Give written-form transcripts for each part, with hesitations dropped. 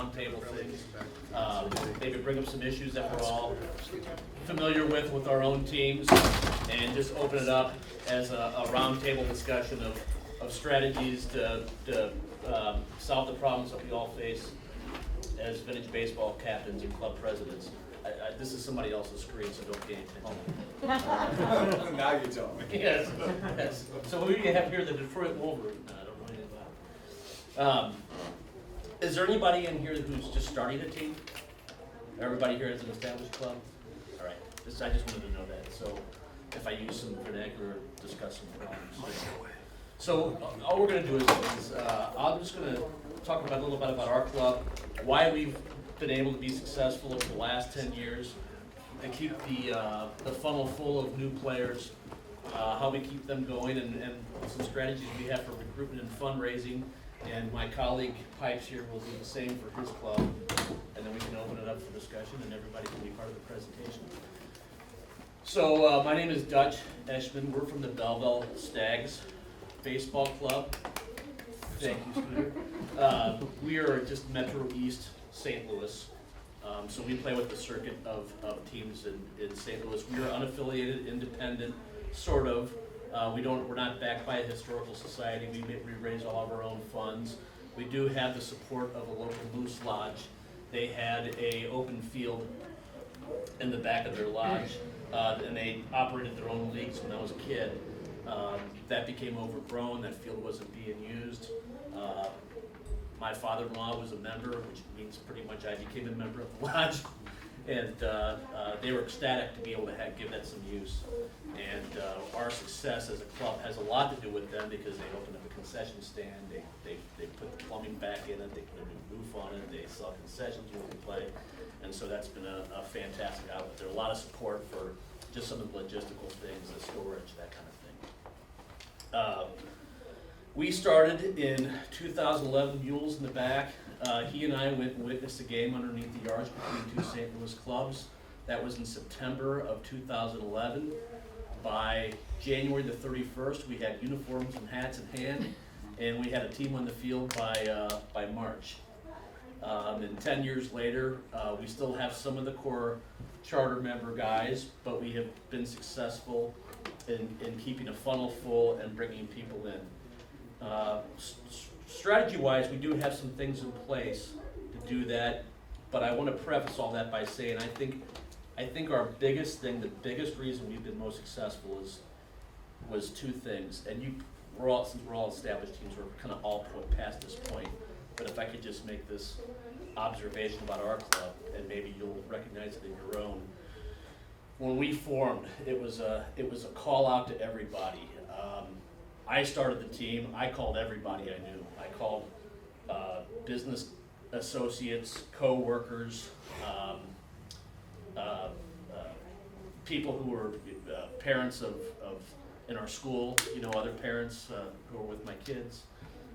roundtable things. Maybe bring up some issues that we're all familiar with our own teams, and just open it up as a roundtable discussion of strategies to solve the problems that we all face as vintage baseball captains and club presidents. This is somebody else's screen, so don't pay attention. Now you tell me. Yes, yes. So we have here the Detroit Wolverine. I don't know anything about it. Is there anybody in here who's just starting a team? Everybody here is an established club? All right. I just wanted to know that. So if I use some vernacular, discuss some problems. So all we're going to do is I'm just going to talk about a little bit about our club, why we've been able to be successful over the last 10 years, to keep the funnel full of new players, how we keep them going, and some strategies we have for recruitment and fundraising. And my colleague Pipes here will do the same for his club, and then we can open it up for discussion, and everybody can be part of the presentation. So my name is Dutch Eschman. We're from the Belleville Stags Baseball Club. Thank you, Scooter. We are just Metro East St. Louis. So we play with the circuit of teams in St. Louis. We are unaffiliated, independent, sort of. We're not backed by a historical society. We raise all of our own funds. We do have the support of a local Moose Lodge. They had a open field in the back of their lodge, and they operated their own leagues when I was a kid. That became overgrown. That field wasn't being used. My father-in-law was a member, which means pretty much I became a member of the lodge, and they were ecstatic to be able to give that some use. And our success as a club has a lot to do with them, because they opened up a concession stand, they put the plumbing back in it, they put a new roof on it, they sell concessions when we play, and so that's been a fantastic outlet. There's a lot of support for just some of the logistical things, the storage, that kind of thing. We started in 2011, Mules in the back. He and I went and witnessed a game underneath the yards between two St. Louis clubs. That was in September of 2011. By January the 31st, we had uniforms and hats in hand, and we had a team on the field by March. And 10 years later, we still have some of the core charter member guys, but we have been successful in keeping a funnel full and bringing people in. Strategy-wise, we do have some things in place to do that, but I want to preface all that by saying I think our biggest thing, the biggest reason we've been most successful was two things. And since we're all established teams, we're kind of all past this point. But if I could just make this observation about our club, and maybe you'll recognize it in your own. When we formed, it was a call out to everybody. I started the team. I called everybody I knew. I called business associates, co-workers, people who were parents of in our school, other parents who were with my kids,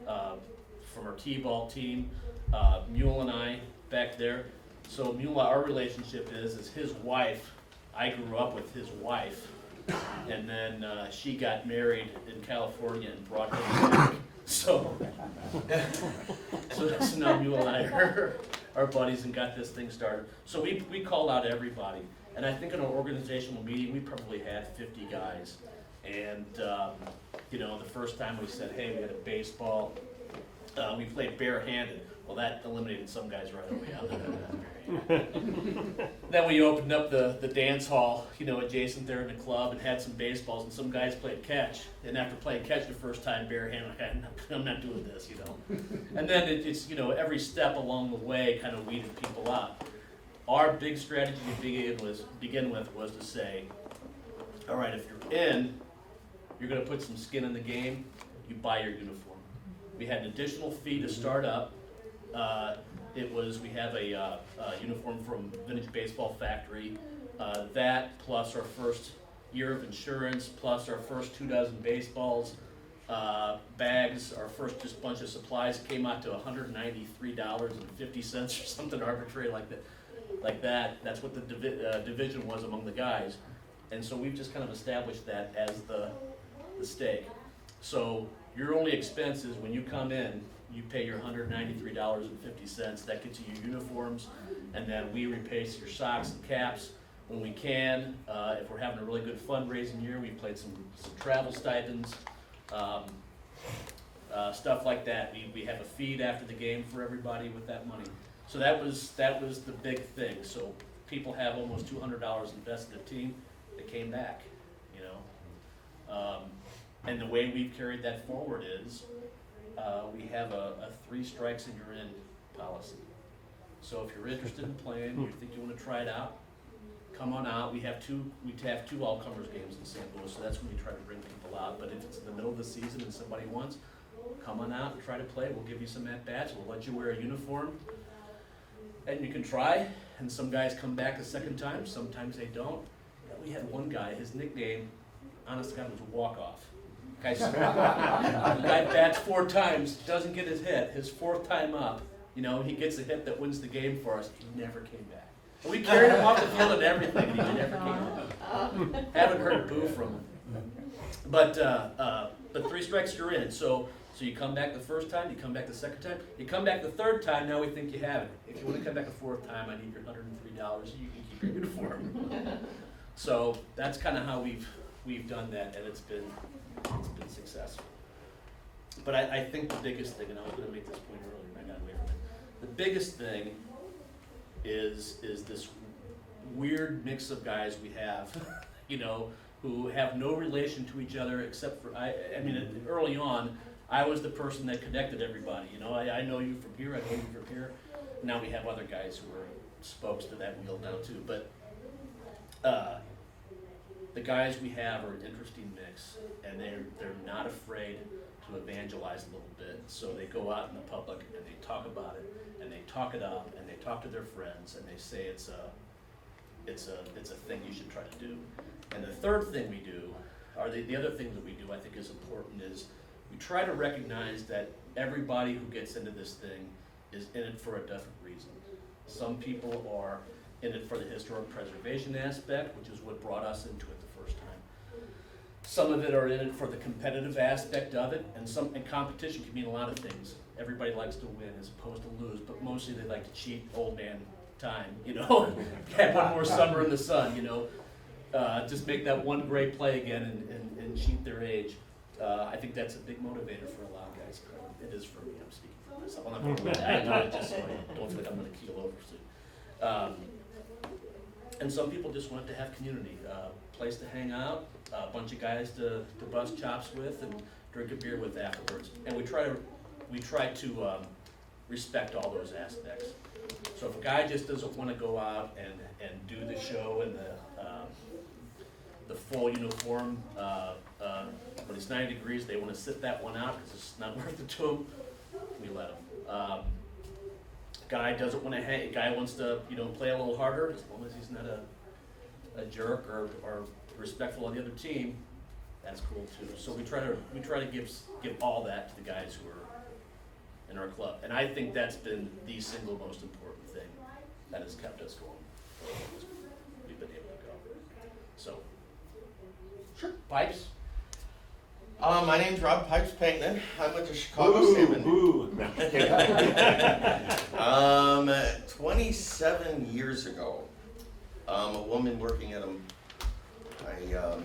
from our t-ball team, Mule and I back there. So Mule, our relationship is his wife. I grew up with his wife. And then she got married in California and brought him back. So now Mule and I are buddies and got this thing started. So we called out everybody. And I think in our organizational meeting, we probably had 50 guys. And, the first time we said, hey, we had a baseball. We played barehanded. Well, that eliminated some guys right away out there. Then we opened up the dance hall, adjacent there in the club, and had some baseballs, and some guys played catch. And after playing catch the first time barehanded, I'm not doing this, And then it's every step along the way kind of weeded people out. Our big strategy to begin with was to say, all right, if you're you're going to put some skin in the game, you buy your uniform. We had an additional fee to start up. We have a uniform from Vintage Baseball Factory. That plus our first year of insurance, plus our first 24 baseballs, bags, our first just bunch of supplies came out to $193.50 or something arbitrary like that. That's what the division was among the guys. And so we've just kind of established that as the stake. So your only expense is when you come in, you pay your $193.50. That gets you your uniforms, and then we repay your socks and caps when we can. If we're having a really good fundraising year, we've played some travel stipends, stuff like that. We have a feed after the game for everybody with that money. So that was the big thing. So people have almost $200 invested in the team. They came back, you know. And the way we've carried that forward is we have a 3 strikes and you're in policy. So if you're interested in playing, you think you want to try it out, come on out. We have two all-comers games in St. Louis, so that's when we try to bring people out. But if it's in the middle of the season and somebody wants, come on out and try to play. We'll give you some at-bats. We'll let you wear a uniform, and you can try. And some guys come back a second time. Sometimes they don't. We had one guy, his nickname, honest to God, was walk-off. The guy bats 4 times, doesn't get his hit. His 4th time up, you know, he gets a hit that wins the game for us. He never came back. And we carried him off the field and everything, and he never came back. Haven't heard a boo from him. But 3 strikes, you're in. So you come back the first time, you come back the second time, you come back the 3rd time, now we think you have it. If you want to come back a 4th time, I need your $103, you can keep your uniform. So that's kind of how we've done that, and it's been successful. But I think the biggest thing, and I was going to make this point earlier, and I got away from it. The biggest thing is this weird mix of guys we have, you know, who have no relation to each other except for, I mean, early on, I was the person that connected everybody. You know, I know you from here, I know you from here. Now we have other guys who are spokes to that wheel now too. But the guys we have are an interesting mix, and they're not afraid to evangelize a little bit. So they go out in the public and they talk about it, and they talk it up, and they talk to their friends, and they say it's a thing you should try to do. And the third thing we do, or the other thing that we do I think is important, is we try to recognize that everybody who gets into this thing is in it for a different reason. Some people are in it for the historic preservation aspect, which is what brought us into it the first time. Some of it are in it for the competitive aspect of it, and competition can mean a lot of things. Everybody likes to win as opposed to lose, but mostly they like to cheat old man time, you know. Have one more summer in the sun, you know. Just make that one great play again and cheat their age. I think that's a big motivator for a lot of guys. It is for me. I'm speaking for myself. I'm not going to just so I don't feel like I'm going to keel over soon. And some people just want to have community, place to hang out, a bunch of guys to bust chops with and drink a beer with afterwards. And we try to respect all those aspects. So if a guy just doesn't want to go out and do the show and the full uniform, when it's 90 degrees, they want to sit that one out because it's not worth it to them, we let them. Guy doesn't want to hang. Guy wants to, play a little harder, as long as he's not a jerk or respectful of the other team. That's cool too. So we try to give all that to the guys who are in our club, and I think that's been the single most important thing that has kept us going. We've been able to go. So, sure, Pipes. My name's Rob Pipes Panknin. I went to Chicago Salmon. 27 years ago, a woman working at a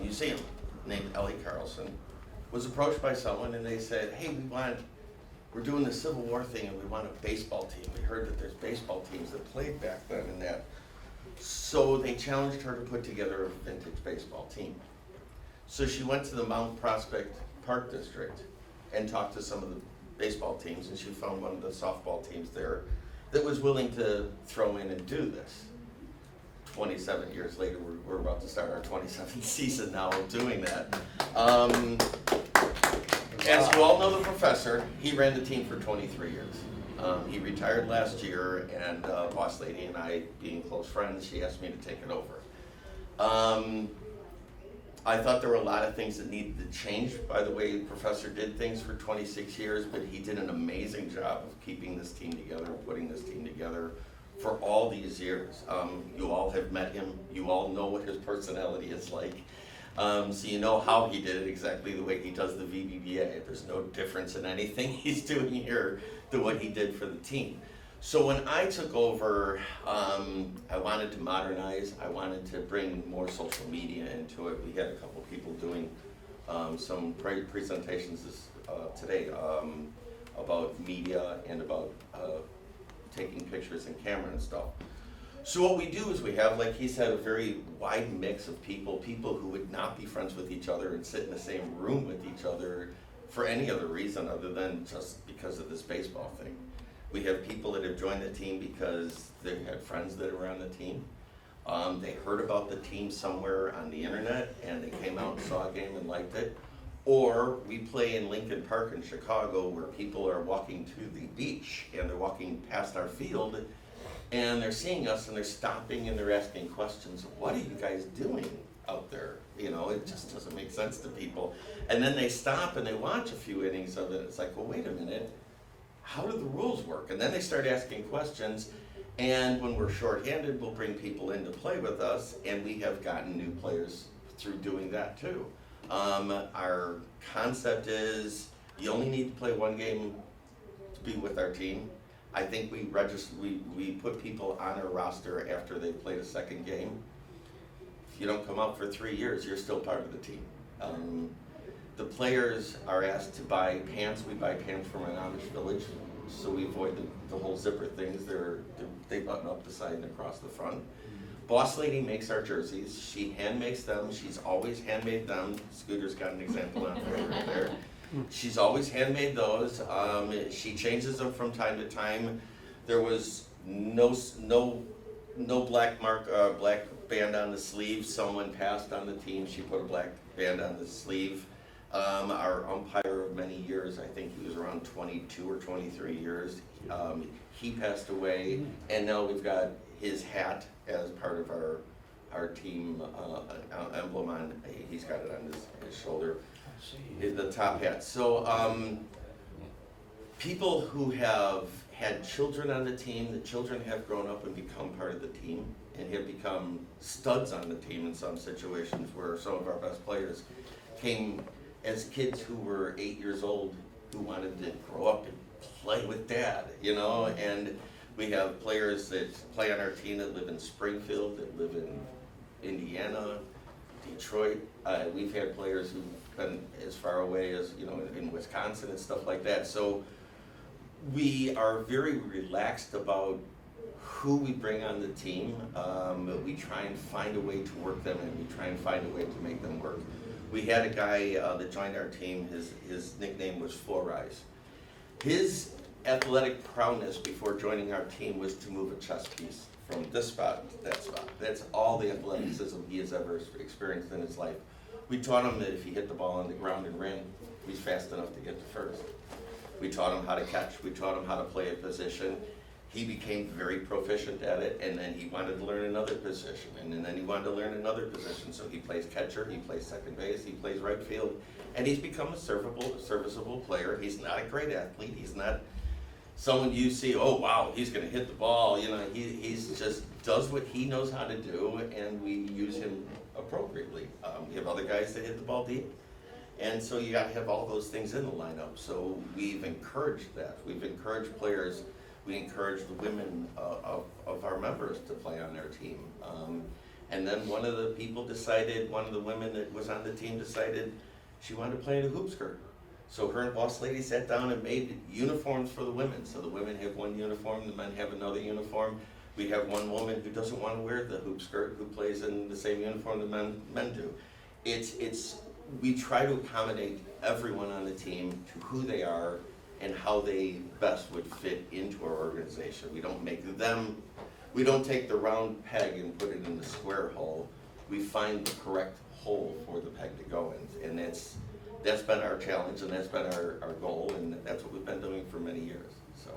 museum named Ellie Carlson was approached by someone, and they said, "Hey, we're doing the Civil War thing, and we want a baseball team. We heard that there's baseball teams that played back then and that." So they challenged her to put together a vintage baseball team. So she went to the Mount Prospect Park District and talked to some of the baseball teams, and she found one of the softball teams there that was willing to throw in and do this. 27 years later, we're about to start our 27th season now of doing that. As you all know, the professor, he ran the team for 23 years. He retired last year, and boss lady and I, being close friends, she asked me to take it over. I thought there were a lot of things that needed to change by the way the professor did things for 26 years, but he did an amazing job of keeping this team together, putting this team together for all these years. You all have met him. You all know what his personality is like. So you know how he did it exactly the way he does the VBBA. There's no difference in anything he's doing here to what he did for the team. So when I took over, I wanted to modernize. I wanted to bring more social media into it. We had a couple people doing some presentations today about media and about taking pictures and camera and stuff. So what we do is we have, like he said, a very wide mix of people who would not be friends with each other and sit in the same room with each other for any other reason other than just because of this baseball thing. We have people that have joined the team because they had friends that were on the team. They heard about the team somewhere on the internet and they came out and saw a game and liked it. Or we play in Lincoln Park in Chicago where people are walking to the beach and they're walking past our field and they're seeing us and they're stopping and they're asking questions. What are you guys doing out there? You know, it just doesn't make sense to people. And then they stop and they watch a few innings of it. It's like, well, wait a minute. How do the rules work? And then they start asking questions. And when we're shorthanded, we'll bring people in to play with us. And we have gotten new players through doing that too. Our concept is you only need to play one game to be with our team. I think we put people on our roster after they played a second game. If you don't come out for 3 years, you're still part of the team. The players are asked to buy pants. We buy pants from an Amish village, so we avoid the whole zipper things. They button up the side and across the front. Boss Lady makes our jerseys. She hand makes them. She's always handmade them. Scooter's got an example on her right there. She's always handmade those. She changes them from time to time. There was no black band on the sleeve. Someone passed on the team. She put a black band on the sleeve. Our umpire of many years, I think he was around 22 or 23 years. He passed away, and now we've got his hat as part of our team emblem on. He's got it on his shoulder, the top hat. So people who have had children on the team, the children have grown up and become part of the team and have become studs on the team in some situations where some of our best players came as kids who were 8 years old who wanted to grow up and play with dad, you know, and we have players that play on our team that live in Springfield, that live in Indiana, Detroit. We've had players who've been as far away as, you know, in Wisconsin and stuff like that. So we are very relaxed about who we bring on the team. We try and find a way to work them in. We try and find a way to make them work. We had a guy that joined our team. His nickname was Floor Rise. His athletic prowess before joining our team was to move a chess piece from this spot to that spot. That's all the athleticism he has ever experienced in his life. We taught him that if he hit the ball on the ground and ran, he's fast enough to get to first. We taught him how to catch. We taught him how to play a position. He became very proficient at it, and then he wanted to learn another position, and then he wanted to learn another position. So he plays catcher, he plays second base, he plays right field, and he's become a serviceable player. He's not a great athlete. He's not someone you see, oh wow, he's going to hit the ball. You know, he's just does what he knows how to do, and we use him appropriately. We have other guys that hit the ball deep, and so you got to have all those things in the lineup. So we've encouraged that. We've encouraged players. We encourage the women of our members to play on their team. And then one of the women that was on the team decided she wanted to play in a hoop skirt. So her and Boss Lady sat down and made uniforms for the women. So the women have one uniform, the men have another uniform. We have one woman who doesn't want to wear the hoop skirt who plays in the same uniform the men do. We try to accommodate everyone on the team to who they are and how they best would fit into our organization. We don't take the round peg and put it in the square hole. We find the correct hole for the peg to go in. And that's been our challenge, and that's been our goal, and that's what we've been doing for many years. So,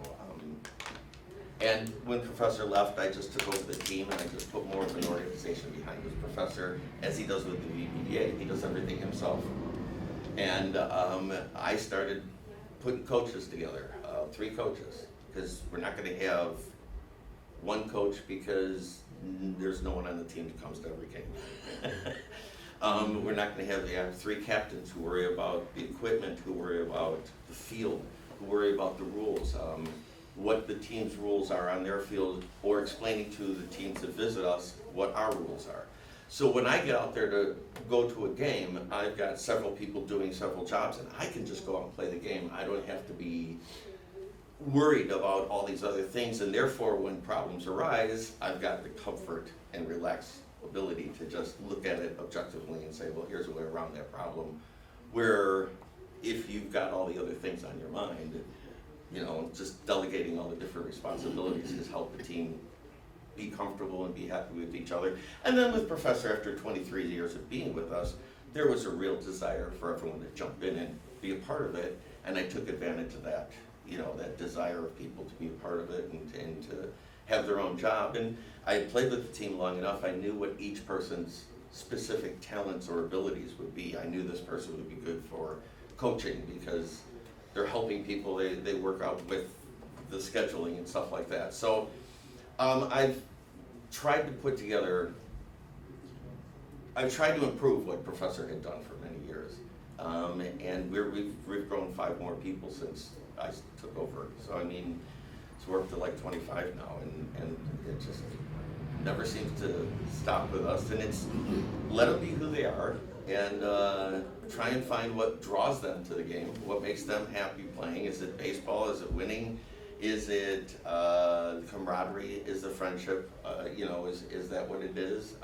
and when Professor left, I just took over the team and I just put more of an organization behind this Professor, as he does with the VBBA. He does everything himself. And I started putting coaches together, 3 coaches, because we're not going to have one coach because there's no one on the team that comes to every game. We're not gonna have 3 captains who worry about the equipment, who worry about the field, who worry about the rules, what the team's rules are on their field, or explaining to the teams that visit us what our rules are. So when I get out there to go to a game, I've got several people doing several jobs, and I can just go out and play the game. I don't have to be worried about all these other things, and therefore when problems arise, I've got the comfort and relaxed ability to just look at it objectively and say, well, here's a way around that problem. Where if you've got all the other things on your mind, you know, just delegating all the different responsibilities has helped the team be comfortable and be happy with each other. And then with Professor, after 23 years of being with us, there was a real desire for everyone to jump in and be a part of it, and I took advantage of that, you know, that desire of people to be a part of it and to have their own job. And I had played with the team long enough, I knew what each person's specific talents or abilities would be. I knew this person would be good for coaching because they're helping people, they work out with the scheduling and stuff like that. So I've tried to improve what Professor had done for many years. And we've grown 5 more people since I took over. So I mean, it's worked to like 25 now, and it just never seems to stop with us. And it's let them be who they are, and try and find what draws them to the game, what makes them happy playing. Is it baseball? Is it winning? Is it the camaraderie? Is the friendship? You know, is that what it is?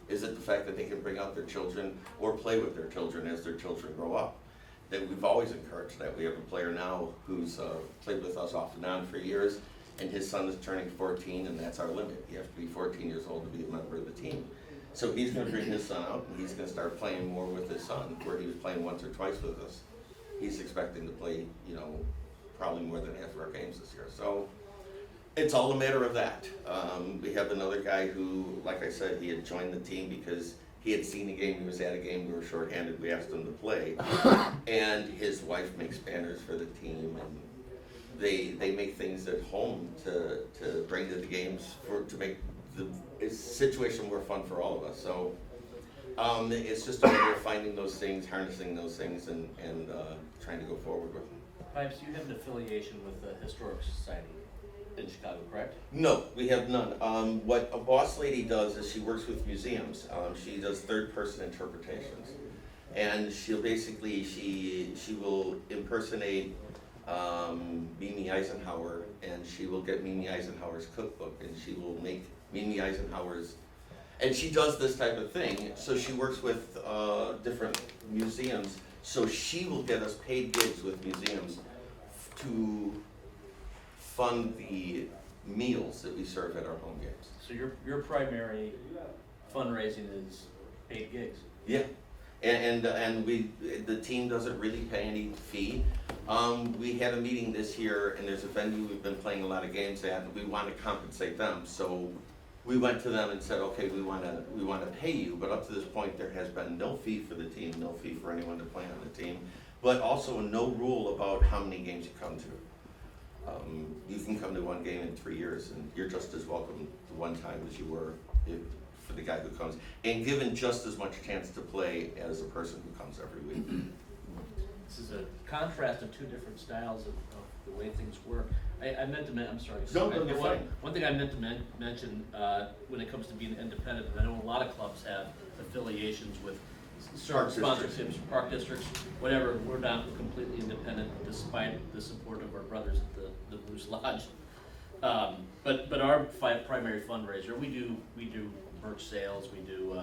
Is it the fact that they can bring out their children or play with their children as their children grow up? That we've always encouraged that. We have a player now who's played with us off and on for years, and his son is turning 14, and that's our limit. You have to be 14 years old to be a member of the team. So he's going to bring his son out, and he's going to start playing more with his son, where he was playing once or twice with us. He's expecting to play, you know, probably more than half of our games this year. So it's all a matter of that. We have another guy who, like I said, he had joined the team because he had seen a game, he was at a game, we were shorthanded, we asked him to play. And his wife makes banners for the team, and they make things at home to bring to the games to make the situation more fun for all of us. So it's just a matter of finding those things, harnessing those things, and trying to go forward with them. Pipes, you have an affiliation with the Historic Society in Chicago, correct? No, we have none. What a boss lady does is she works with museums. She does third-person interpretations, and she'll basically she will impersonate Mimi Eisenhower, and she will get Mimi Eisenhower's cookbook, and she will make Mimi Eisenhower's, and she does this type of thing. So she works with different museums. So she will get us paid gigs with museums to fund the meals that we serve at our home games. So your primary fundraising is paid gigs. Yeah, and the team doesn't really pay any fee. We had a meeting this year, and there's a venue we've been playing a lot of games at, and we want to compensate them. So we went to them and said, okay, we want to pay you, but up to this point there has been no fee for the team, no fee for anyone to play on the team, but also no rule about how many games you come to. You can come to one game in 3 years, and you're just as welcome the one time as you were for the guy who comes, and given just as much chance to play as a person who comes every week. This is a contrast of 2 different styles of the way things work. I meant to I'm sorry. No, you're fine. One thing I meant to mention when it comes to being independent, and I know a lot of clubs have affiliations with certain sponsorships, park districts, whatever. We're not completely independent, despite the support of our brothers at the Moose Lodge. But our primary fundraiser, we do merch sales, we do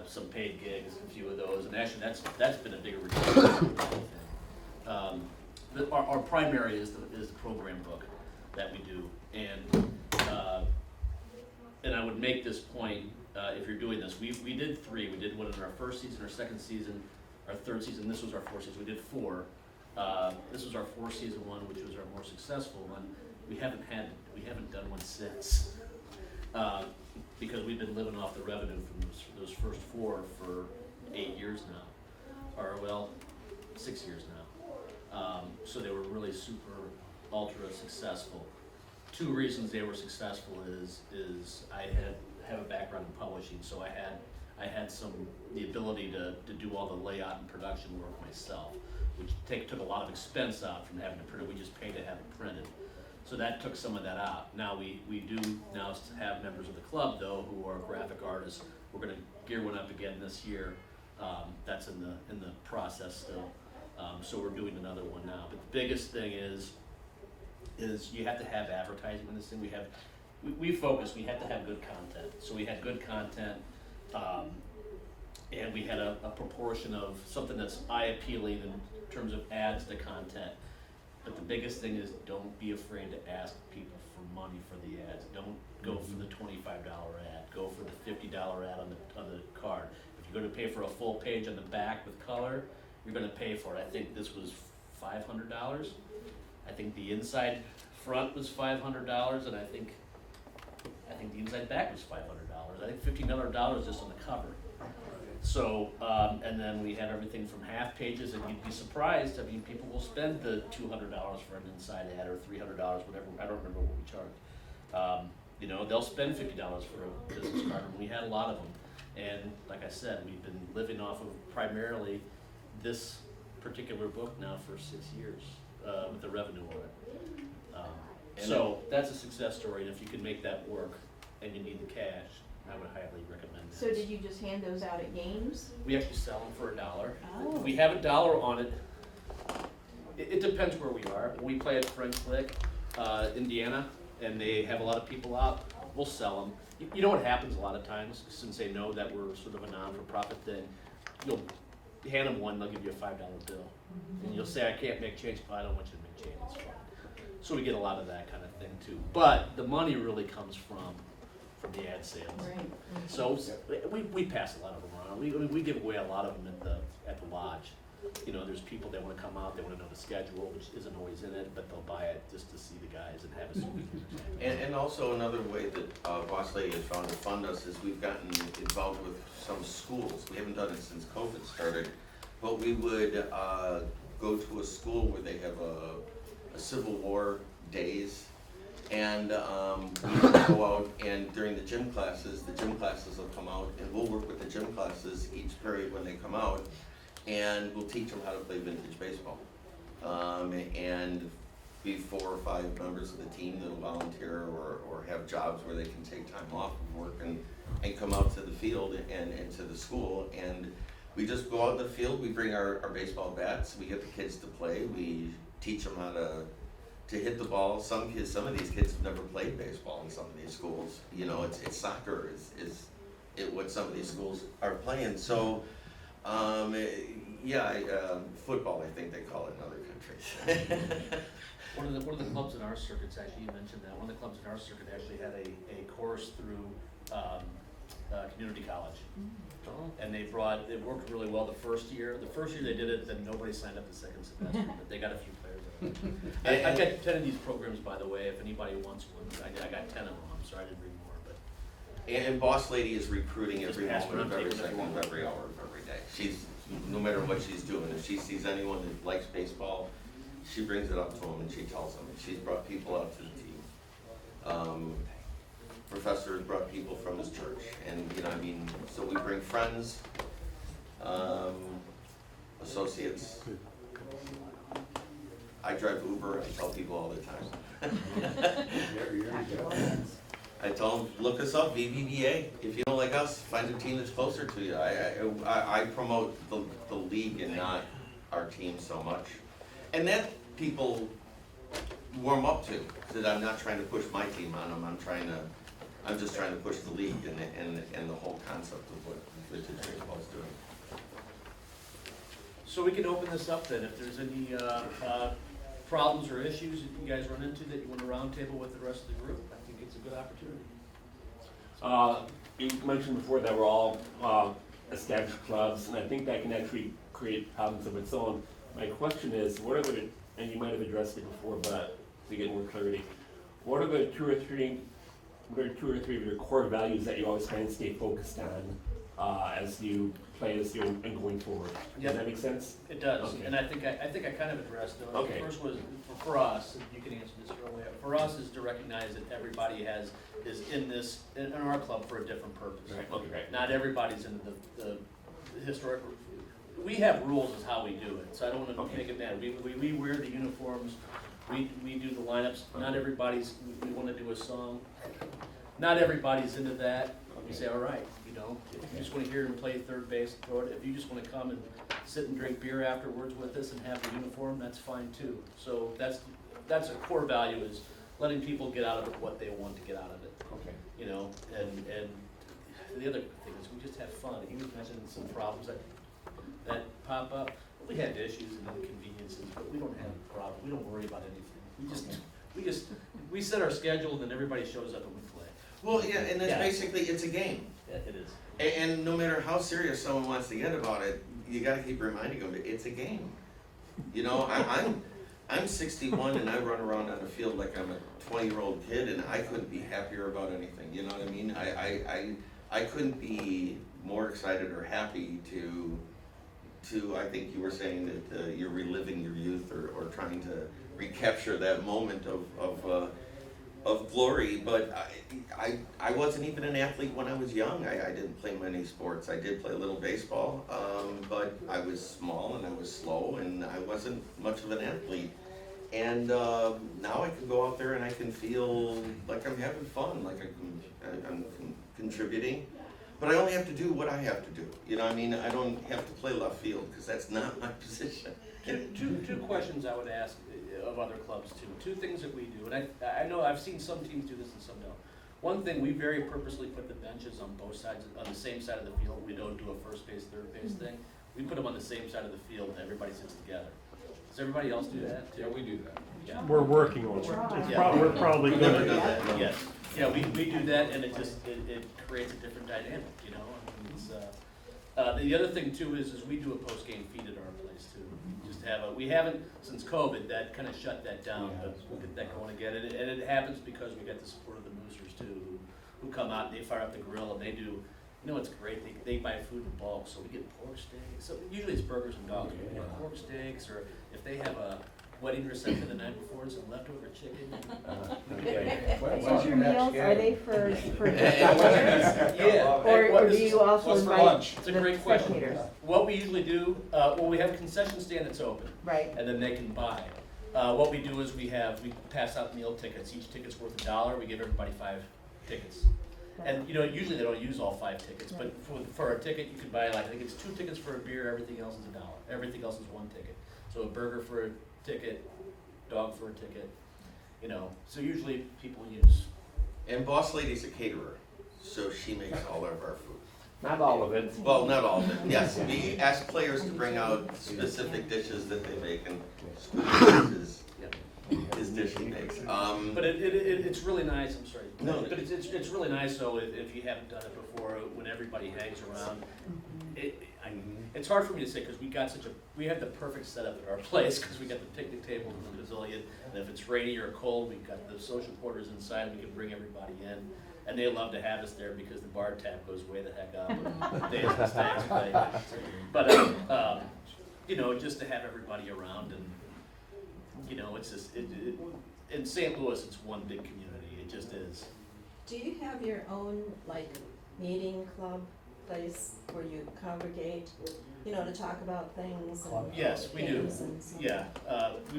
some paid gigs, a few of those, and actually that's been a bigger return. Our primary is the program book that we do, and I would make this point if you're doing this. We did 3. We did one in our first season, our second season, our third season. This was our 4th season. We did 4. This was our 4th season one, which was our more successful one. We haven't done one since because we've been living off the revenue from those first 4 for 8 years now, or well, 6 years now. So they were really super ultra successful. 2 reasons they were successful is I have a background in publishing, so I had the ability to do all the layout and production work myself, which took a lot of expense out from having to print it. We just paid to have it printed. So that took some of that out. Now we do now have members of the club though who are graphic artists. We're gonna gear one up again this year. That's in the process still. So we're doing another one now. But the biggest thing is you have to have advertising in this thing. We focus, we have to have good content. So we had good content, and we had a proportion of something that's eye appealing in terms of ads to content. But the biggest thing is don't be afraid to ask people for money for the ads. Don't go for the $25 ad. Go for the $50 ad on the card. If you're going to pay for a full page on the back with color, you're going to pay for it. I think this was $500. I think the inside front was $500, and I think the inside back was $500. I think $1,500 just on the cover. So, and then we had everything from half pages, and you'd be surprised. I mean, people will spend the $200 for an inside ad or $300, whatever. I don't remember what we charged. You know, they'll spend $50 for a business card, and we had a lot of them. And like I said, we've been living off of primarily this particular book now for 6 years with the revenue on it. So that's a success story, and if you can make that work and you need the cash, I would highly recommend it. So did you just hand those out at games? We actually sell them for $1. Oh. We have $1 on it. It depends where we are. When we play at French Lick, Indiana, and they have a lot of people out, we'll sell them. You know what happens a lot of times, since they know that we're sort of a non-for-profit thing, you'll hand them one, they'll give you a $5 bill. Mm-hmm. And you'll say, I can't make change. Oh, I don't want you to make change, it's fine. So we get a lot of that kind of thing too. But the money really comes from the ad sales. Right. So we pass a lot of them around. We give away a lot of them at the lodge. You know, there's people that want to come out, they want to know the schedule, which isn't always in it, but they'll buy it just to see the guys and have a souvenir. And also another way that Boss Lady has found to fund us is we've gotten involved with some schools. We haven't done it since COVID started, but we would go to a school where they have a Civil War days, and we would go out, and during the gym classes will come out, and we'll work with the gym classes each period when they come out, and we'll teach them how to play vintage baseball. And be 4 or 5 members of the team that'll volunteer or have jobs where they can take time off of work and come out to the field and to the school. And we just go out in the field, we bring our baseball bats, we get the kids to play, we teach them how to hit the ball. Some of these kids have never played baseball in some of these schools. You know, it's soccer is what some of these schools are playing. So, football, I think they call it in other countries. One of the clubs in our circuits, actually, you mentioned that, one of the clubs in our circuit actually had a course through community college. And it worked really well the first year. The first year they did it, then nobody signed up the second semester, but they got a few players out. I've got 10 of these programs, by the way, if anybody wants one. I got 10 of them, I'm sorry I didn't bring more, but. And Boss Lady is recruiting every Just pass moment of around, every take second of every hour of every day. She's, no matter what she's doing, if she sees anyone that likes baseball, she brings it up to them and she tells them. She's brought people out to the team. Professor has brought people from his church, and you know, I mean, so we bring friends, associates. I drive Uber. I tell people all the time. I tell them, look us up, VBBA. If you don't like us, find a team that's closer to you. I promote the league and not our team so much, and that people warm up to. That I'm not trying to push my team on them. I'm just trying to push the league and the whole concept of what vintage baseball is doing. So we can open this up then, if there's any problems or issues that you guys run into that you want to roundtable with the rest of the group, I think it's a good opportunity. You mentioned before that we're all established clubs, and I think that can actually create problems of its own. My question is, what are the, and you might have addressed it before, but to get more clarity, what are two or three of your core values that you always kind of stay focused on as you play this year and going forward. Yep. Does that make sense? It does, Okay. and I think I kind of addressed it. Okay. The first was, for us, and you can answer this your own way, for us is to recognize that everybody is in our club for a different purpose. Right, okay, right. Not everybody's in the historic, we have rules as how we do it, so I don't wanna Okay. make it bad. We wear the uniforms, we do the lineups, not everybody's, we wanna do a song. Not everybody's into that, we say, all right, you know, if you just wanna hear him play third base, throw it, if you just wanna come and sit and drink beer afterwards with us and have the uniform, that's fine too. So that's a core value, is letting people get out of it what they want to get out of it, Okay. you know, and the other thing is we just have fun. He was mentioning some problems that pop up. We have issues and inconveniences, but we don't have a problem, we don't worry about anything. We set our schedule and then everybody shows up and we play. Well, yeah, and it's Yeah. basically, it's a game. Yeah, it is. And no matter how serious someone wants to get about it, you gotta keep reminding them, it's a game. You know, I'm 61 and I run around on the field like I'm a 20-year-old kid, and I couldn't be happier about anything, you know what I mean? I couldn't be more excited or happy to I think you were saying that you're reliving your youth or trying to recapture that moment of glory, but I wasn't even an athlete when I was young. I didn't play many sports. I did play a little baseball, but I was small and I was slow and I wasn't much of an athlete. And now I can go out there and I can feel like I'm having fun, like I'm contributing. But I only have to do what I have to do. You know what I mean? I don't have to play left field because that's not my position. Two questions I would ask of other clubs too. Two things that we do, and I know I've seen some teams do this and some don't. One thing, we very purposely put the benches on both sides, on the same side of the field. We don't do a first base, third base thing. We put them on the same side of the field and everybody sits together. Does everybody else do that too? Yeah, we do that. Yeah. We're working on it. Yeah. We're probably We've never gonna, done that, no. Yes, yeah, we do that, and it creates a different dynamic, you know, I mean, it's, the other thing too is we do a post-game feed at our place too. Just we haven't, since COVID, that kinda shut that down, but we'll get that going again, and it happens because we got the support of the Moosers too, who come out and they fire up the grill and they do, you know, it's great, they buy food in bulk, so we get pork steaks, so usually it's burgers and dogs, but we get pork steaks, or if they have a wedding reception the night before, some leftover chicken. Okay. What's Your next meals, game? are they for just players? Yeah. Or do you also What's for invite lunch? It's a the great question. spectators? What we usually do, well, we have a concession stand that's open, Right, and then they can buy. What we do is we pass out meal tickets. Each ticket's worth $1. We give everybody 5 tickets. And, you know, usually they don't use all 5 tickets, but for a ticket, you can buy, like, I think it's 2 tickets for a beer, everything else is $1. Everything else is 1 ticket. So a burger for a ticket, dog for a ticket, you know, so usually people use. And Boss Lady's a caterer, so she makes all of our food. Not all of it. Well, not all of it, yes. We ask players to bring out specific dishes that they make, and Scoop is his dish he makes. But it's really nice, I'm sorry. No. But it's really nice, though, if you haven't done it before, when everybody hangs around. It's hard for me to say, because we have the perfect setup at our place, because we got the picnic table and the pavilion, and if it's rainy or cold, we've got the social quarters inside, we can bring everybody in. And they love to have us there because the bar tab goes way the heck up. And days and stacks play. But, you know, just to have everybody around, and, you know, it's just, in St. Louis, it's one big community, it just is. Do you have your own, like, meeting club place where you congregate, you know, to talk about things and Yes, we do. games and stuff? Yeah,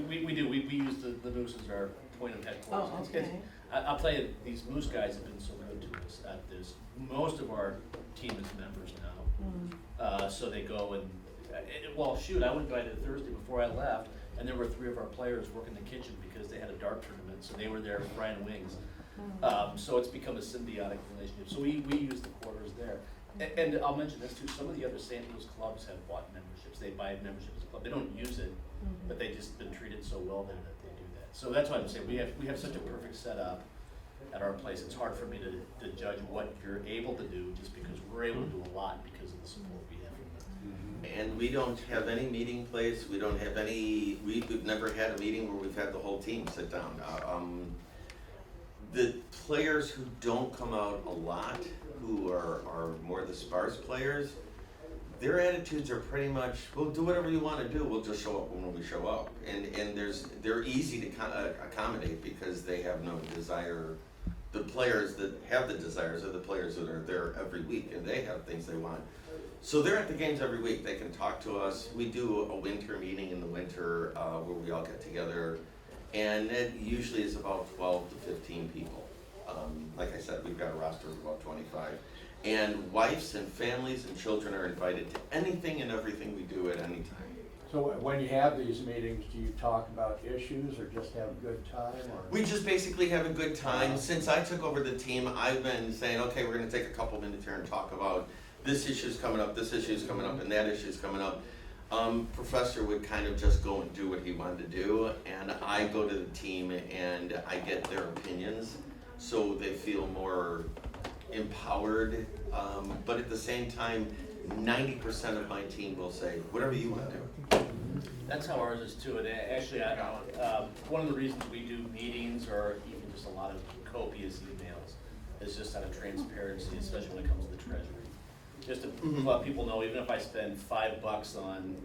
we do, we use the Moose as our point of headquarters. Oh, It's- okay. I'll tell you, these Moose guys have been so good to us at this. Most of our team is members now. Mm. So they go and, well, shoot, I went by there Thursday before I left, and there were 3 of our players working the kitchen because they had a dart tournament, so they were there frying wings. So it's become a symbiotic relationship. So we use the quarters there. And I'll mention this too, some of the other St. Louis clubs have bought memberships. They buy membership as a club. They don't use it, but they just been treated so well there that they do that. So that's why I'm saying we have such a perfect setup at our place. It's hard for me to judge what you're able to do just because we're able to do a lot because of the support we have from them. And we don't have any meeting place, we don't have any, we've never had a meeting where we've had the whole team sit down. the players who don't come out a lot, who are more the sparse players, their attitudes are pretty much, we'll do whatever you want to do, we'll just show up when we show up. And they're easy to accommodate because they have no desire. The players that have the desires are the players that are there every week, and they have things they want. So they're at the games every week. They can talk to us. We do a winter meeting in the winter where we all get together, and it usually is about 12 to 15 people. Like I said, we've got a roster of about 25. And wives and families and children are invited to anything and everything we do at any time. So when you have these meetings, do you talk about issues or just have a good time, or? We just basically have a good time. Since I took over the team, I've been saying, okay, we're gonna take a couple minutes here and talk about this issue's coming up, this issue's coming up, and that issue's coming up. Professor would kind of just go and do what he wanted to do, and I go to the team and I get their opinions, so they feel more empowered. But at the same time, 90% of my team will say, whatever you want to do. That's how ours is too, and actually, one of the reasons we do meetings or even just a lot of copious emails is just out of transparency, especially when it comes to the treasury. Just to let people know, even if I spend $5 on,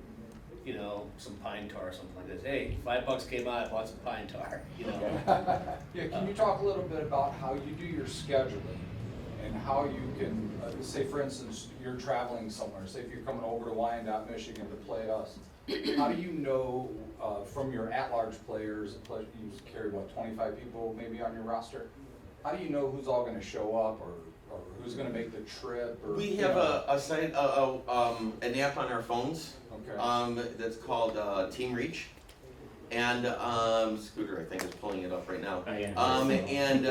you know, some pine tar or something like this, hey, $5 came out, I bought some pine tar, you know. Yeah, can you talk a little bit about how you do your scheduling and how you can, say for instance, you're traveling somewhere, say if you're coming over to Wyandotte, Michigan to play us, how do you know from your at-large players, you carry what, 25 people maybe on your roster? How do you know who's all gonna show up or who's gonna make the trip? Or We have a site, an app on our phones. Okay. That's called Team Reach, and Scooter, I think, is pulling it up right now. And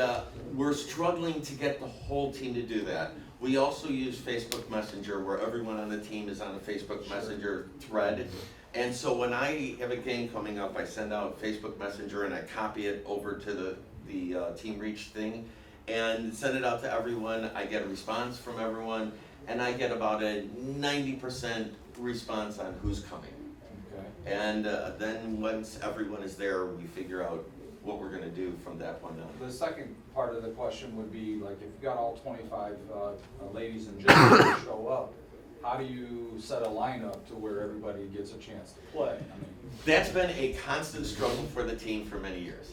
we're struggling to get the whole team to do that. We also use Facebook Messenger, where everyone on the team is on a Facebook Messenger thread. And so when I have a game coming up, I send out Facebook Messenger and I copy it over to the Team Reach thing and send it out to everyone. I get a response from everyone, and I get about a 90% response on who's coming. Okay. And then once everyone is there, we figure out what we're gonna do from that point on. The second part of the question would be, like, if you got all 25 ladies and gentlemen to show up, how do you set a lineup to where everybody gets a chance to play? I mean, That's been a constant struggle for the team for many years.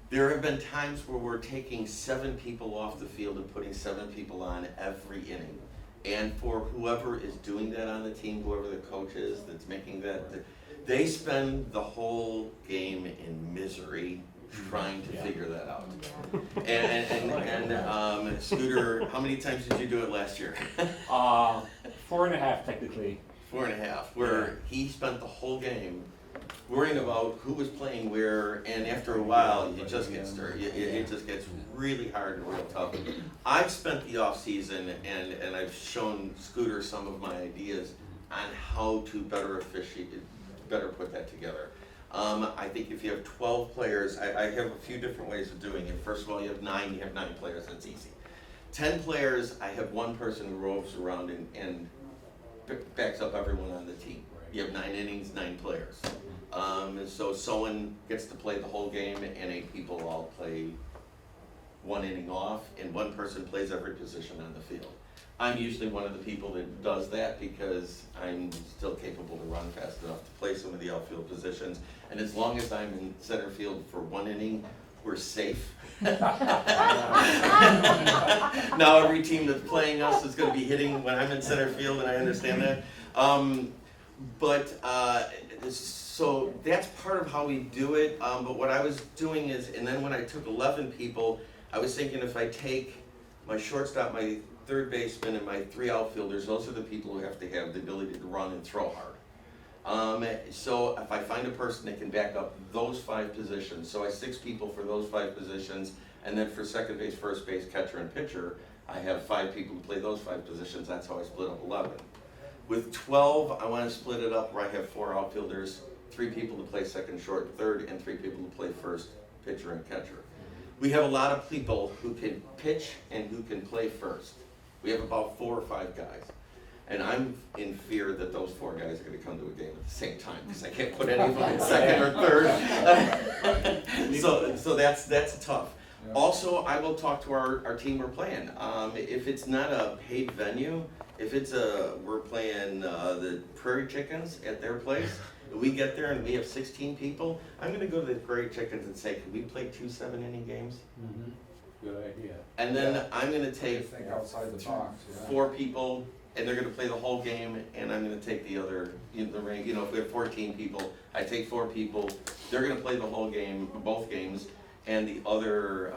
There have been times where we're taking 7 people off the field and putting 7 people on every inning. And for whoever is doing that on the team, whoever the coach is that's making that, they spend the whole game in misery trying to figure that out. And Scooter, how many times did you do it last year? 4.5 technically. 4.5, where he spent the whole game worrying about who was playing where, and after a while, you just get stirred. It just gets really hard and real tough. I've spent the off season and I've shown Scooter some of my ideas on how to better put that together. I think if you have 12 players, I have a few different ways of doing it. First of all, you have 9 players, that's easy. 10 players, I have one person who roves around and backs up everyone on the team. You have 9 innings, 9 players. So someone gets to play the whole game and 8 people all play 1 inning off, and 1 person plays every position on the field. I'm usually one of the people that does that because I'm still capable to run fast enough to play some of the outfield positions. And as long as I'm in center field for 1 inning, we're safe. Now every team that's playing us is going to be hitting when I'm in center field, and I understand that. So that's part of how we do it. But what I was doing is, and then when I took 11 people, I was thinking if I take my shortstop, my third baseman, and my 3 outfielders, those are the people who have to have the ability to run and throw hard. So if I find a person that can back up those 5 positions, so I 6 people for those 5 positions, and then for second base, first base, catcher, and pitcher, I have 5 people who play those 5 positions. That's how I split up 11. With 12, I want to split it up where I have 4 outfielders, 3 people to play second, short, third, and 3 people to play first, pitcher, and catcher. We have a lot of people who can pitch and who can play first. We have about 4 or 5 guys. And I'm in fear that those 4 guys are going to come to a game at the same time because I can't put any of them in second or third. So that's tough. Yeah. Also, I will talk to our team we're playing. If it's not a paid venue, if it's we're playing the Prairie Chickens at their place, we get there and we have 16 people, I'm gonna go to the Prairie Chickens and say, can we play 2 7-inning games? Mhm. Good idea. And then Yeah. I'm gonna You take think outside the box, yeah. 4 people, and they're gonna play the whole game, and I'm gonna take the other, the rank, if we have 14 people, I take 4 people, they're gonna play the whole game, both games, and the other,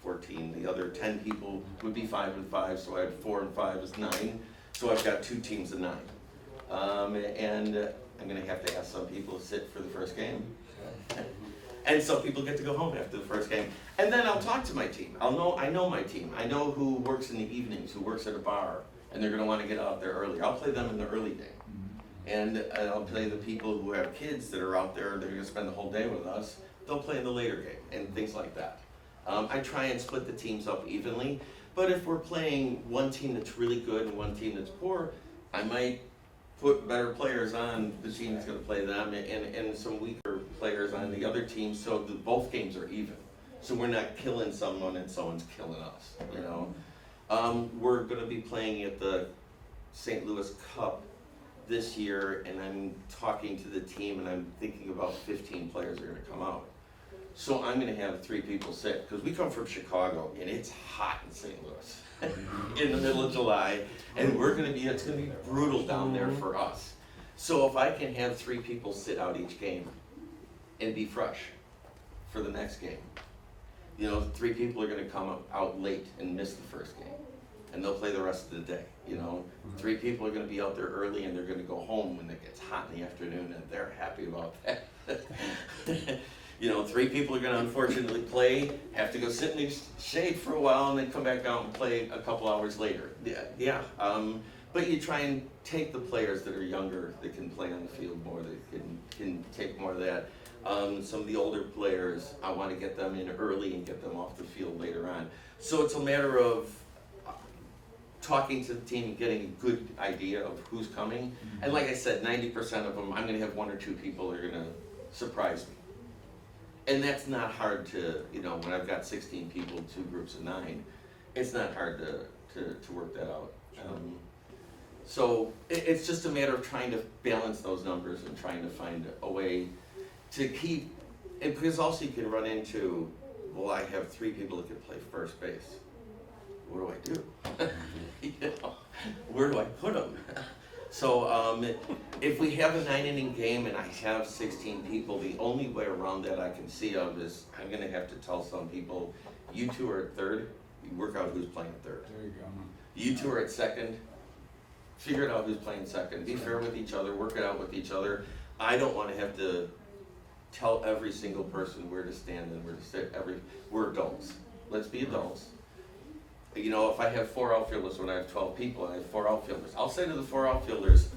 14, the other 10 people would be 5 and 5, so I have 4 and 5 is 9, so I've got 2 teams of 9. And I'm gonna have to ask some people to sit for the first game. And some people get to go home after the first game. And then I'll talk to my team. I know my team. I know who works in the evenings, who works at a bar, and they're gonna wanna get out there early. I'll play them in the early game. And I'll play the people who have kids that are out there, they're gonna spend the whole day with us. They'll play in the later game and things like that. I try and split the teams up evenly, but if we're playing one team that's really good and one team that's poor, I might put better players on the team that's gonna play them and some weaker players on the other team, so that both games are even. So we're not killing someone and someone's killing us, We're gonna be playing at the St. Louis Cup this year, and I'm talking to the team and I'm thinking about 15 players are gonna come out. So I'm gonna have 3 people sit, because we come from Chicago and it's hot in St. Louis in the middle of July, and it's gonna be brutal down there for us. So if I can have 3 people sit out each game and be fresh for the next game, 3 people are gonna come out late and miss the first game, and they'll play the rest of the day, 3 people are gonna be out there early and they're gonna go home when it gets hot in the afternoon, and they're happy about that. 3 people are gonna unfortunately have to go sit in the shade for a while and then come back out and play a couple hours later. Yeah. But you try and take the players that are younger, that can play on the field more, that can take more of that. Some of the older players, I wanna get them in early and get them off the field later on. So it's a matter of talking to the team and getting a good idea of who's coming. And like I said, 90% of them, I'm gonna have 1 or 2 people that are gonna surprise me. And that's not hard to, when I've got 16 people, 2 groups of 9, it's not hard to work that out. So it's just a matter of trying to balance those numbers and trying to find a way to keep, and because also you can run into, well, I have 3 people that can play first base. What do I do? Where do I put them? So if we have a 9-inning game and I have 16 people, the only way around that I can see of is I'm gonna have to tell some people, you 2 are at third, you work out who's playing third. There you go. You 2 are at second, figure it out who's playing second. Be fair with each other, work it out with each other. I don't wanna have to tell every single person where to stand and where to sit. We're adults. Let's be adults. If I have 4 outfielders when I have 12 people, I have 4 outfielders. I'll say to the 4 outfielders,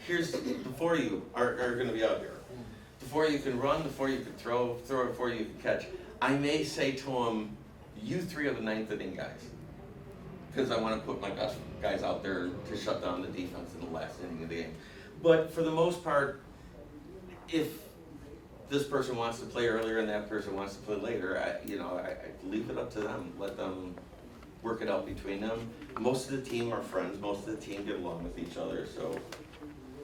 here's the 4 of you are gonna be out here. The 4 of you can run, the 4 of you can throw the 4 of you can catch. I may say to them, you 3 are the 9th inning guys. Because I wanna put my best guys out there to shut down the defense in the last inning of the game. But for the most part, if this person wants to play earlier and that person wants to play later, I leave it up to them, let them work it out between them. Most of the team are friends, most of the team get along with each other, so.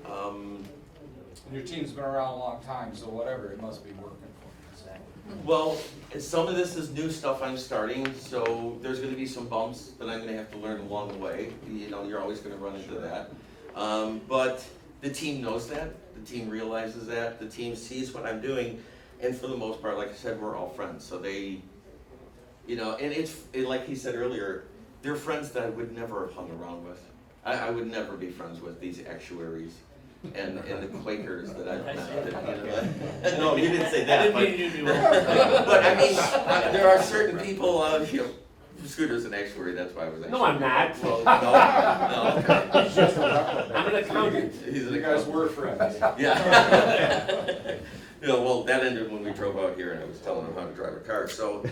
And your team's been around a long time, so whatever, it must be working for you. Well, some of this is new stuff I'm starting, so there's gonna be some bumps that I'm gonna have to learn along the way. You're always gonna run into that. But the team knows that, the team realizes that, the team sees what I'm doing, and for the most part, like I said, we're all friends, so they, and like he said earlier, they're friends that I would never have hung around with. I would never be friends with these actuaries and the Quakers that I've met. No, you didn't say that. But I mean, there are certain people, Scooter's an actuary, that's why I was actually. No, I'm not. Well, no, okay. He's just a reprobate. I'm an accountant. He's an You guys accountant. were friends. Yeah. Well, that ended when we drove out here and I was telling him how to drive a car, so.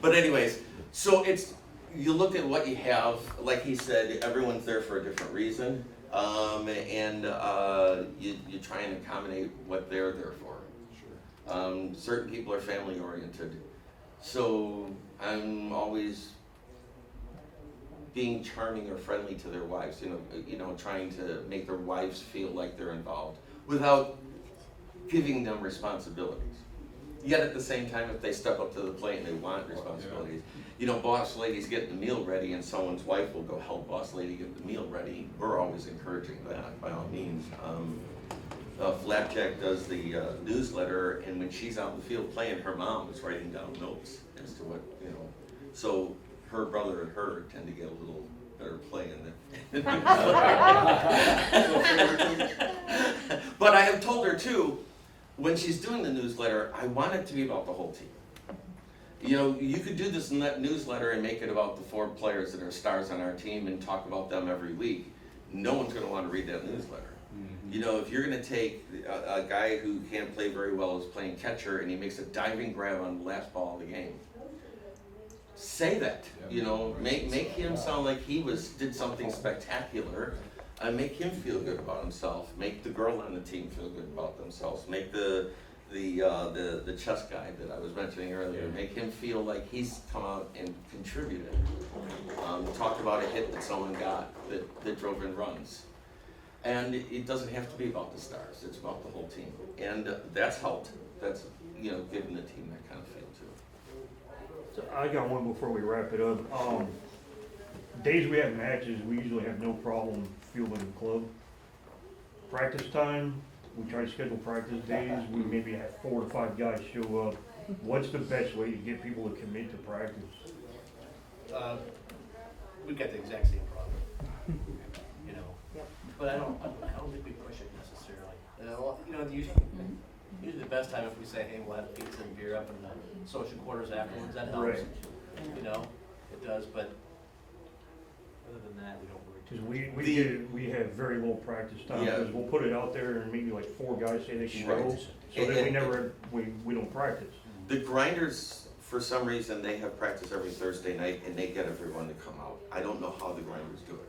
But anyways, so you look at what you have, like he said, everyone's there for a different reason. You try and accommodate what they're there for. Certain people are family oriented, so I'm always being charming or friendly to their wives, trying to make their wives feel like they're involved without giving them responsibilities. Yet at the same time, if they step up to the plate and they want responsibilities, boss lady's getting the meal ready and someone's wife will go help boss lady get the meal ready. We're always encouraging that by all means. Flapjack does the newsletter, and when she's out in the field playing, her mom is writing down notes as to what, so her brother and her tend to get a little better play in there. But I have told her too, when she's doing the newsletter, I want it to be about the whole team. You could do this newsletter and make it about the 4 players that are stars on our team and talk about them every week. No one's going to want to read that newsletter. If you're going to take a guy who can't play very well, is playing catcher, and he makes a diving grab on the last ball of the game, say that. Make him sound like he did something spectacular. Make him feel good about himself. Make the girl on the team feel good about themselves. Make the chess guy that I was mentioning earlier, make him feel like he's come out and contributed. Talked about a hit that someone got that drove in runs. And it doesn't have to be about the stars, it's about the whole team. And that's helped. That's, giving the team that kind of feel too. So I got one before we wrap it up. Days we have matches, we usually have no problem fielding the club. Practice time, we try to schedule practice days, we maybe have 4 to 5 guys show up. What's the best way to get people to commit to practice? We've got the exact same problem. But I don't think we push it necessarily. Usually the best time if we say, hey, we'll have pizza and beer up in the social quarters afterwards, that helps. Right. It does, but other than that, we don't worry too Because we have very little practice time, Yeah. because we'll put it out there and maybe like 4 guys say they can go, Right. so then we don't practice. The grinders, for some reason, they have practice every Thursday night, and they get everyone to come out. I don't know how the grinders do it.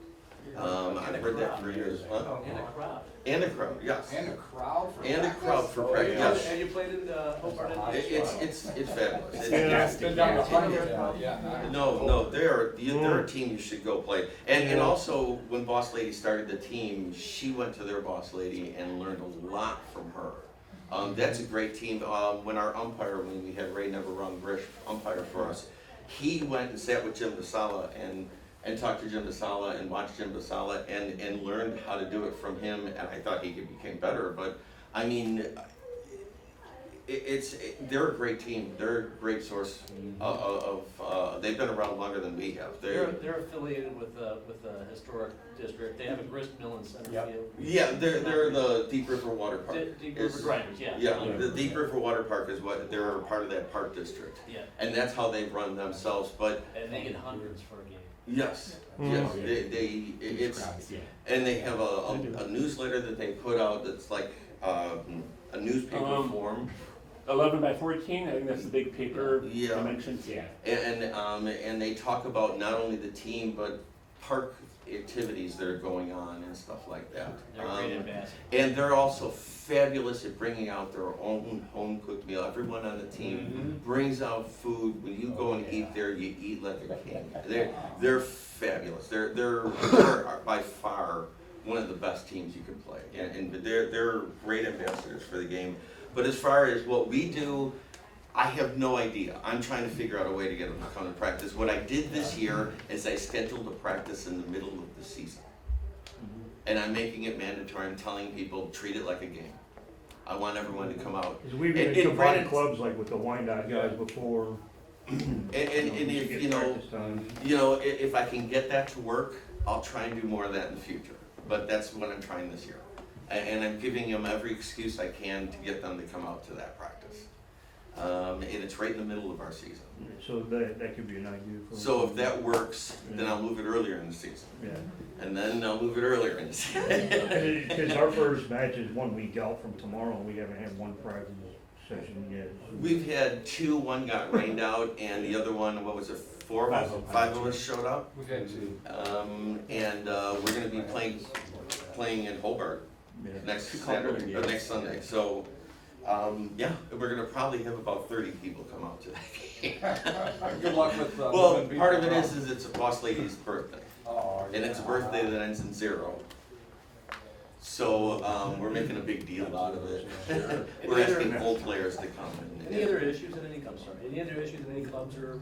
I've heard that for years. Huh? And a crowd. And a crowd, yes. And a crowd for And a practice? crowd for practice, yes. And you played in Hope Arden? It's fabulous. It's been down to 100, yeah. No, they're a team you should go play. And also, when Boss Lady started the team, she went to their Boss Lady and learned a lot from her. That's a great team. When our umpire, when we had Ray Neverrung Grish umpire for us, he went and sat with Jim Basala and talked to Jim Basala and watched Jim Basala and learned how to do it from him, and I thought he became better, but I mean, they're a great team. They're a great source of they've been around longer than we have. They're affiliated with the historic district. They have a grist mill in center field. Yeah, they're the Deep River Water Park. Deep River Grinders, yeah. Yeah, the Deep River Water Park is what, they're a part of that park district. Yeah, And that's how they run themselves, but and they get hundreds for a game. yes, it's, and they have a newsletter that they put out that's like a newspaper form. 11 by 14, I think that's the big paper Yeah. dimensions, yeah. And they talk about not only the team, but park activities that are going on and stuff like that. They're great ambassadors. And they're also fabulous at bringing out their own home cooked meal. Everyone on the team brings out food. When you go and eat there, you eat like a king. They're fabulous. They're by far one of the best teams you can play. And they're great ambassadors for the game. But as far as what we do, I have no idea. I'm trying to figure out a way to get them to come to practice. What I did this year is I scheduled a practice in the middle of the season. And I'm making it mandatory. I'm telling people, treat it like a game. I want everyone to come out. Because we've been And combined granted- clubs like with the Wyandotte guys before. And to if, get you know, practice time. if I can get that to work, I'll try and do more of that in the future. But that's what I'm trying this year. And I'm giving them every excuse I can to get them to come out to that practice. And it's right in the middle of our season. So that could be an idea for. So if that works, then I'll move it earlier in the season. Yeah. And then I'll move it earlier in the season. Because our first match is 1 week out from tomorrow, and we haven't had one practice session yet. We've had 2, one got rained out, and the other one, what was it, 4 of us? 5 of us showed up. We've had 2. And we're gonna be playing playing in Hobart next Two couple of Saturday, or years. next Sunday, so, yeah, we're gonna probably have about 30 people come out to that game. Good luck with, Well, moving part of people it around. is it's a boss lady's birthday, Oh, and it's a birthday that ends in 0. So, we're making a big deal out of it. We're asking old players to come. Any other issues that any clubs are, any other issues that any clubs are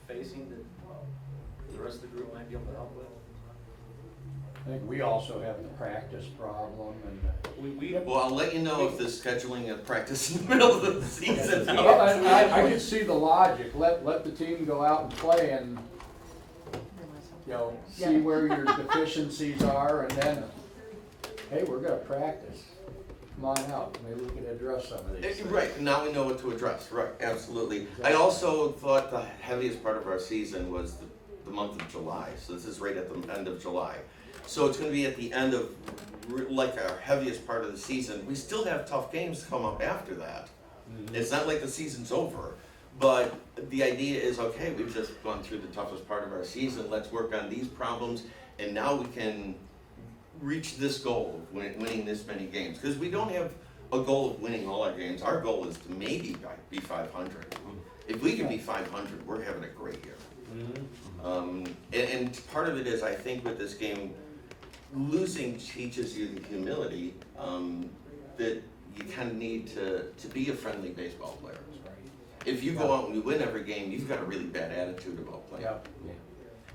facing that the rest of the group might be able to help with? I think we also have the practice problem and. Well, I'll let you know if there's scheduling a practice in the middle of the season. I can see the logic, let the team go out and play and, you know, see where your deficiencies are and then, hey, we're gonna practice. Come on out, maybe we can address some of these things. Right, now we know what to address, right, absolutely. I also thought the heaviest part of our season was the month of July, so this is right at the end of July. So it's gonna be at the end of, like, our heaviest part of the season. We still have tough games come up after that. It's not like the season's over, but the idea is, okay, we've just gone through the toughest part of our season, let's work on these problems, and now we can reach this goal of winning this many games. Because we don't have a goal of winning all our games, our goal is to maybe be 500. If we can be 500, we're having a great year. And part of it is, I think with this game, losing teaches you the humility that you kind of need to be a friendly baseball player. If you go out and you win every game, you've got a really bad attitude about playing.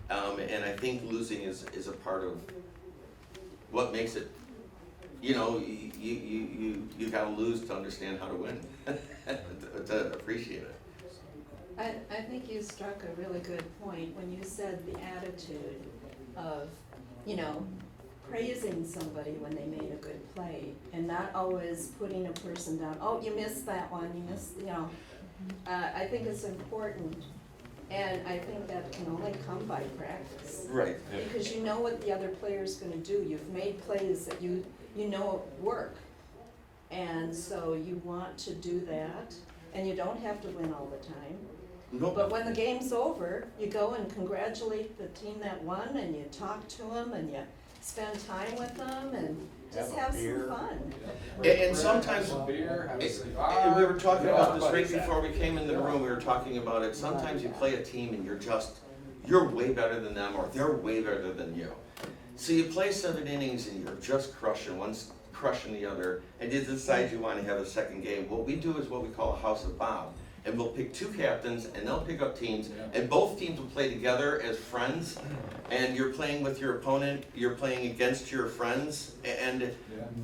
And I think losing is a part of what makes it, you know, you gotta lose to understand how to win, to appreciate it. I think you struck a really good point when you said the attitude of, you know, praising somebody when they made a good play and not always putting a person down. Oh, you missed that one, you missed, you know. I think it's important, and I think that can only come by practice. Right. Because you know what the other player's gonna do. You've made plays that you know work. And so you want to do that, and you don't have to win all the time. But when the game's over, you go and congratulate the team that won, and you talk to them, and you spend time with them, and just have some fun. And sometimes, Have a beer, have a and cigar. we were talking about this right Everybody's before we came into the room, we were talking about it, sometimes you play a team and you're way better than them, or they're way better than you. So you play 7 innings and you're just crushing, one's crushing the other, and you decide you wanna have a second game. What we do is what we call a house of Bob. And we'll pick 2 captains, and they'll pick up teams, and both teams will play together as friends, and you're playing with your opponent, you're playing against your friends, and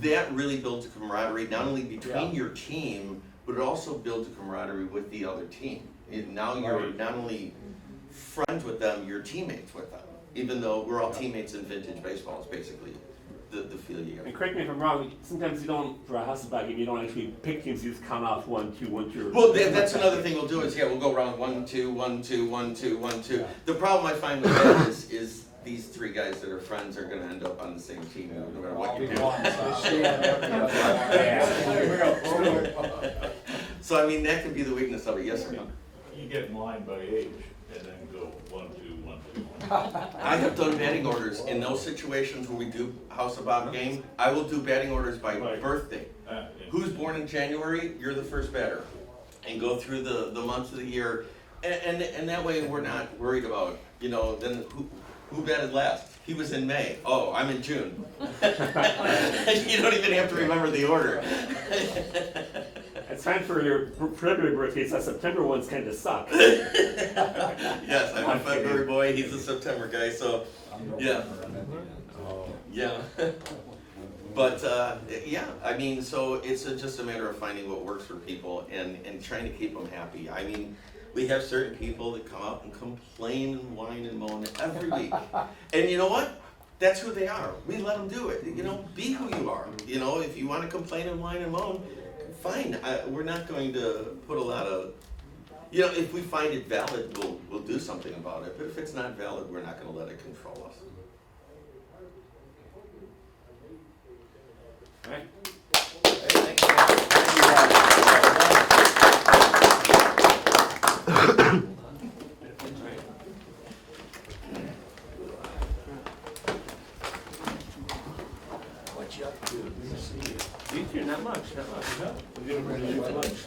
that really builds a camaraderie, not only between your team, but it also builds a camaraderie with the other team. Now you're not only friends with them, you're teammates with them, even though we're all teammates in vintage baseball, is basically the feel you get. And correct me if I'm wrong, sometimes you don't, for a house of game, you don't actually pick teams, you just count off 1, 2, 1, 2. Well, that's another thing we'll do is, we'll go around 1, 2, 1, 2, 1, 2, 1, 2. The problem I find with that is these 3 guys that are friends are gonna end up on the same team, no matter what you do. So I mean, that could be the weakness of it, yes or no? You get in line by age and then go 1, 2, 1, 2. I have done batting orders in those situations where we do House of Bob game. I will do batting orders by birthday. Who's born in January, you're the first batter. And go through the months of the year. And that way we're not worried about, then who batted last? He was in May. Oh, I'm in June. You don't even have to remember the order. It's time for your February birthday, so September ones kind of suck. Yes, I'm a February boy, he's a September guy, so, yeah. Yeah. But, I mean, so it's just a matter of finding what works for people and trying to keep them happy. I mean, we have certain people that come up and complain and whine and moan every week. And you know what? That's who they are. We let them do it. Be who you are. If you want to complain and whine and moan, fine. We're not going to put a lot of, if we find it valid, we'll do something about it. But if it's not valid, we're not going to let it control us. All right. Not much, not much. We're gonna do lunch.